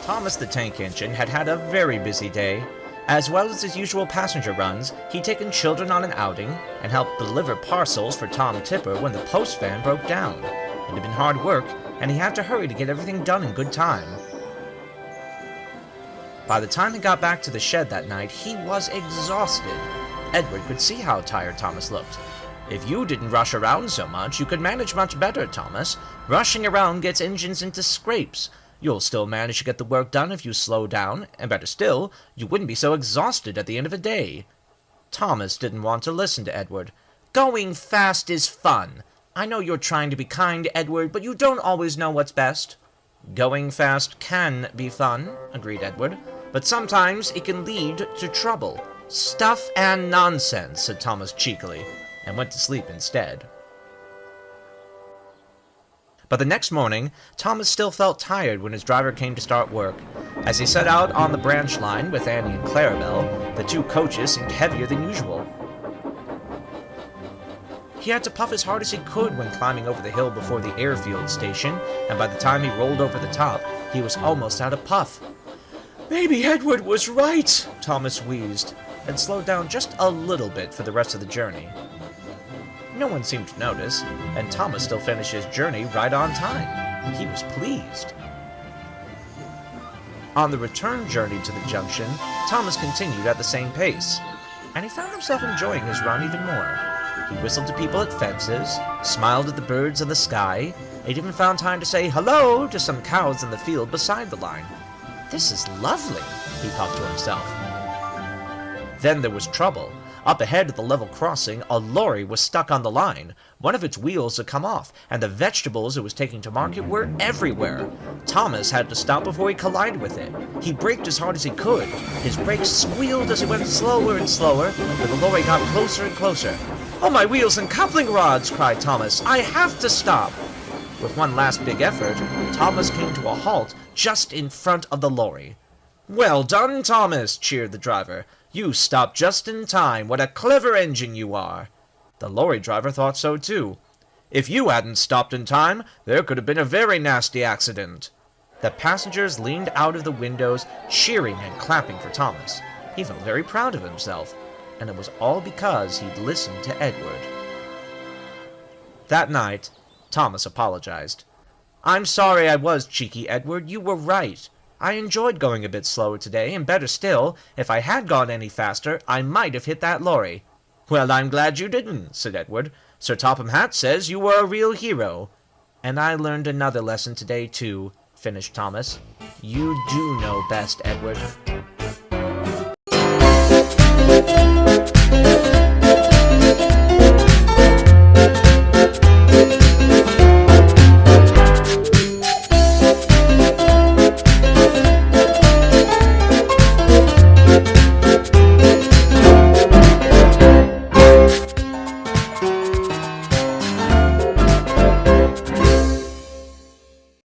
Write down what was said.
Thomas the Tank Engine had had a very busy day. As well as his usual passenger runs, he'd taken children on an outing and helped deliver parcels for Tom Tipper when the post van broke down. It had been hard work, and he had to hurry to get everything done in good time. By the time he got back to the shed that night, he was exhausted. Edward could see how tired Thomas looked. "If you didn't rush around so much, you could manage much better, Thomas. Rushing around gets engines into scrapes. You'll still manage to get the work done if you slow down, and better still, you wouldn't be so exhausted at the end of a day." Thomas didn't want to listen to Edward. "Going fast is fun. I know you're trying to be kind, Edward, but you don't always know what's best." "Going fast can be fun," agreed Edward, "but sometimes it can lead to trouble." "Stuff and nonsense," said Thomas cheekily, and went to sleep instead. But the next morning, Thomas still felt tired when his driver came to start work. As he set out on the branch line with Annie and Clarabelle, the two coaches seemed heavier than usual. He had to puff as hard as he could when climbing over the hill before the airfield station, and by the time he rolled over the top, he was almost out of puff. "Maybe Edward was right," Thomas wheezed, and slowed down just a little bit for the rest of the journey. No one seemed to notice, and Thomas still finished his journey right on time. He was pleased. On the return journey to the junction, Thomas continued at the same pace, and he found himself enjoying his run even more. He whistled to people at fences, smiled at the birds in the sky, and even found time to say hello to some cows in the field beside the line. "This is lovely," he puffed to himself. Then there was trouble. Up ahead at the level crossing, a lorry was stuck on the line. One of its wheels had come off, and the vegetables it was taking to market were everywhere. Thomas had to stop before he collided with it. He braked as hard as he could. His brakes squealed as he went slower and slower, but the lorry got closer and closer. "Oh, my wheels and coupling rods!" cried Thomas. "I have to stop!" With one last big effort, Thomas came to a halt just in front of the lorry. "Well done, Thomas!" cheered the driver. "You stopped just in time. What a clever engine you are!" The lorry driver thought so too. "If you hadn't stopped in time, there could have been a very nasty accident." The passengers leaned out of the windows, cheering and clapping for Thomas. He felt very proud of himself, and it was all because he'd listened to Edward. That night, Thomas apologized. "I'm sorry I was cheeky, Edward. You were right. I enjoyed going a bit slower today, and better still, if I had gone any faster, I might have hit that lorry." "Well, I'm glad you didn't," said Edward. "Sir Topham Hatt says you were a real hero." "And I learned another lesson today, too," finished Thomas. "You do know best, Edward."